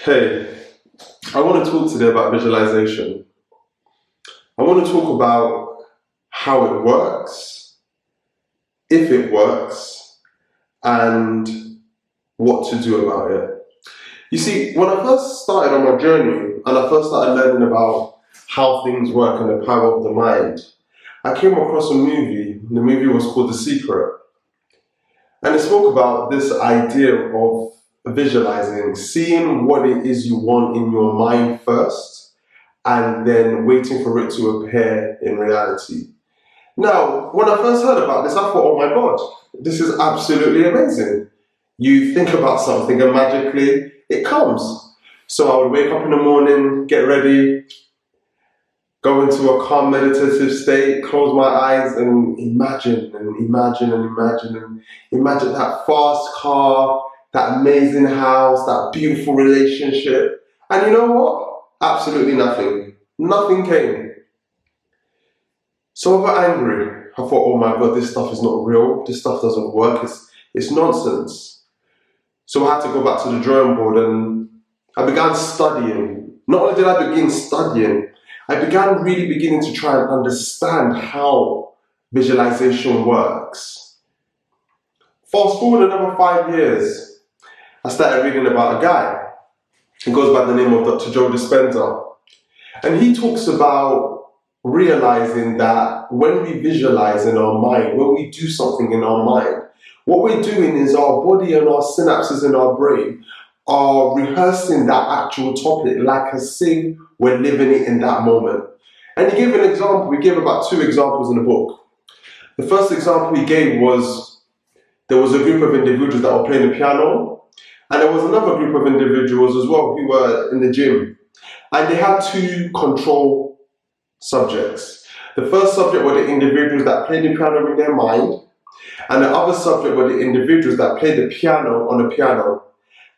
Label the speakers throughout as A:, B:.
A: Hey, I want to talk today about visualization. I want to talk about how it works, if it works, and what to do about it. You see, when I first started on my journey and I first started learning about how things work and the power of the mind, I came across a movie. The movie was called The Secret. And it spoke about this idea of visualizing, seeing what it is you want in your mind first, and then waiting for it to appear in reality. Now, when I first heard about this, I thought, oh my God, this is absolutely amazing. You think about something and magically it comes. So I would wake up in the morning, get ready, go into a calm meditative state, close my eyes and imagine that fast car, that amazing house, that beautiful relationship. And you know what? Absolutely nothing. Nothing came. So I got angry. I thought, oh my God, this stuff is not real. This stuff doesn't work. It's nonsense. So I had to go back to the drawing board and I began studying. Not only did I begin studying, I began really beginning to try and understand how visualization works. Fast forward another 5 years, I started reading about a guy. He goes by the name of Dr. Joe Dispenza. And he talks about realizing that when we visualize in our mind, when we do something in our mind, what we're doing is our body and our synapses in our brain are rehearsing that actual topic like as if we're living it in that moment. And he gave an example. We gave about 2 examples in the book. The first example he gave was there was a group of individuals that were playing the piano, and there was another group of individuals as well who were in the gym. And they had 2 control subjects. The first subject were the individuals that played the piano in their mind, and the other subject were the individuals that played the piano on the piano.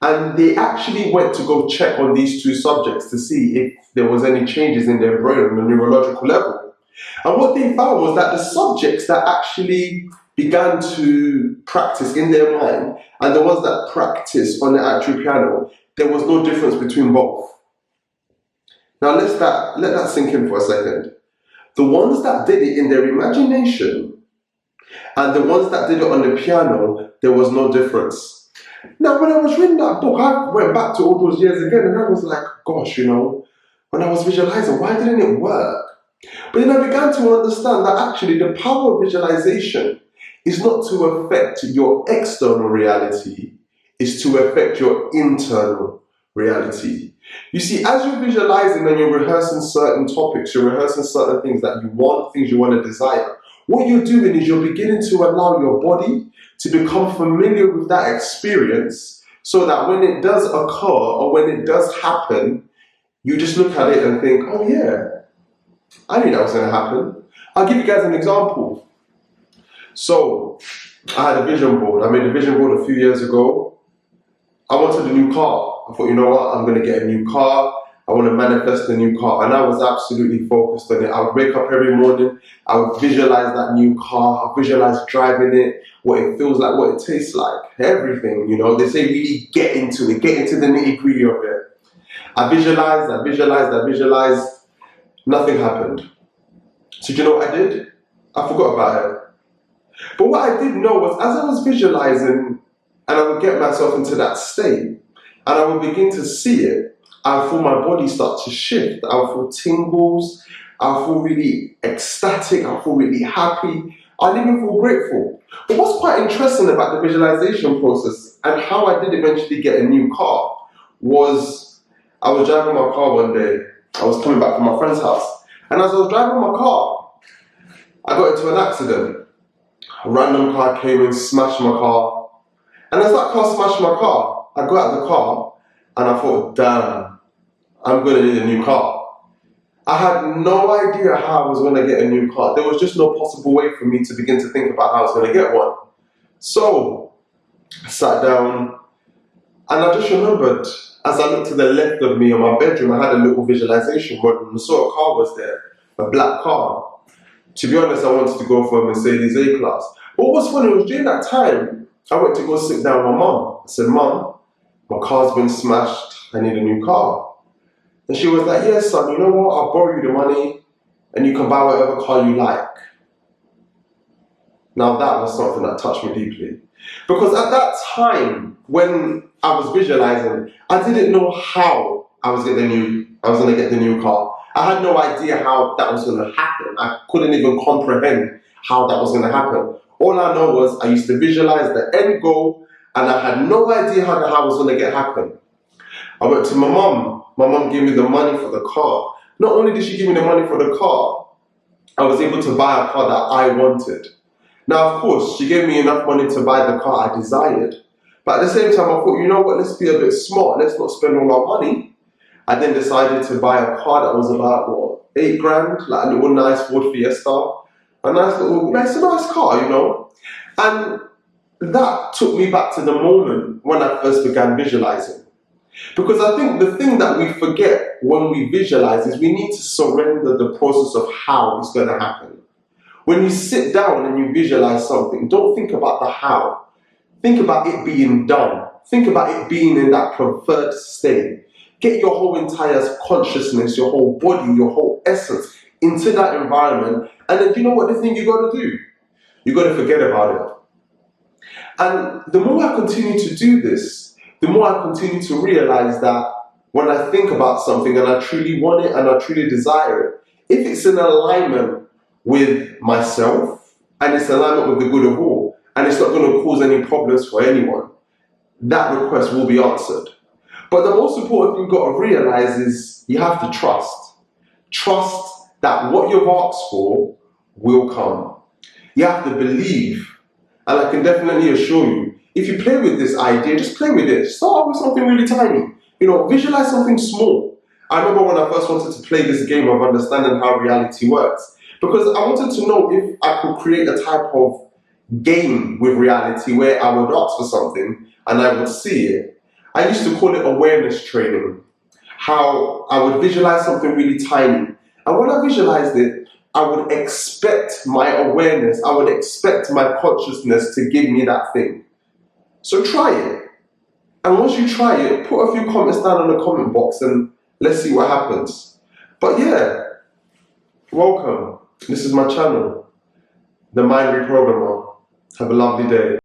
A: And they actually went to go check on these 2 subjects to see if there was any changes in their brain on a neurological level. And what they found was that the subjects that actually began to practice in their mind and the ones that practiced on the actual piano, there was no difference between both. Now let that sink in for a second. The ones that did it in their imagination and the ones that did it on the piano, there was no difference. Now, when I was reading that book, I went back to all those years again and I was like, gosh, when I was visualizing, why didn't it work? But then I began to understand that actually the power of visualization is not to affect your external reality, it's to affect your internal reality. You see, as you're visualizing and you're rehearsing certain topics, you're rehearsing certain things that you want, things you want to desire, what you're doing is you're beginning to allow your body to become familiar with that experience so that when it does occur or when it does happen, you just look at it and think, oh yeah, I knew that was going to happen. I'll give you guys an example. So, I had a vision board. I made a vision board a few years ago. I wanted a new car. I thought, you know what, I'm going to get a new car. I want to manifest a new car. And I was absolutely focused on it. I would wake up every morning. I would visualize that new car. I would visualize driving it, what it feels like, what it tastes like, everything. They say really get into it, get into the nitty-gritty of it. I visualized. Nothing happened. So do you know what I did? I forgot about it. But what I did know was as I was visualizing and I would get myself into that state and I would begin to see it, I would feel my body start to shift. I would feel tingles. I would feel really ecstatic. I would feel really happy. I'd even feel grateful. But what's quite interesting about the visualization process and how I did eventually get a new car was I was driving my car one day. I was coming back from my friend's house. And as I was driving my car, I got into an accident. A random car came and smashed my car. And as that car smashed my car, I got out of the car and I thought, damn, I'm going to need a new car. I had no idea how I was going to get a new car. There was just no possible way for me to begin to think about how I was going to get one. So I sat down and I just remembered as I looked to the left of me in my bedroom, I had a little visualization board and I saw a car was there, a black car. To be honest, I wanted to go for a Mercedes A-Class. But what was funny was during that time, I went to go sit down with my mum. I said, Mum, my car's been smashed, I need a new car. And she was like, yeah, son, you know what? I'll borrow you the money and you can buy whatever car you like. Now that was something that touched me deeply. Because at that time, when I was visualizing, I didn't know how I was going to get the new car. I had no idea how that was going to happen. I couldn't even comprehend how that was going to happen. All I know was I used to visualize the end goal, and I had no idea how the how was going to happen. I went to my mum. My mum gave me the money for the car. Not only did she give me the money for the car, I was able to buy a car that I wanted. Now, of course, she gave me enough money to buy the car I desired. But at the same time, I thought, you know what, let's be a bit smart. Let's not spend all our money. I then decided to buy a car that was about, what, 8 grand? Like a little nice Ford Fiesta. A nice car, you know. And that took me back to the moment when I first began visualizing. Because I think the thing that we forget when we visualize is we need to surrender the process of how it's going to happen. When you sit down and you visualize something, don't think about the how. Think about it being done. Think about it being in that preferred state. Get your whole entire consciousness, your whole body, your whole essence into that environment. And then you know what the thing you got to do? You got to forget about it. And the more I continue to do this, the more I continue to realize that when I think about something and I truly want it and I truly desire it, if it's in alignment with myself and it's in alignment with the good of all, and it's not going to cause any problems for anyone, that request will be answered. But the most important thing you've got to realize is you have to trust. Trust that what you've asked for will come. You have to believe. And I can definitely assure you, if you play with this idea, just play with it. Start with something really tiny. You know, visualize something small. I remember when I first wanted to play this game of understanding how reality works, because I wanted to know if I could create a type of game with reality where I would ask for something and I would see it. I used to call it awareness training. How I would visualize something really tiny. And when I visualized it, I would expect my awareness, I would expect my consciousness to give me that thing. So try it. And once you try it, put a few comments down in the comment box and let's see what happens. But yeah, welcome. This is my channel, The Mind Reprogrammer. Have a lovely day.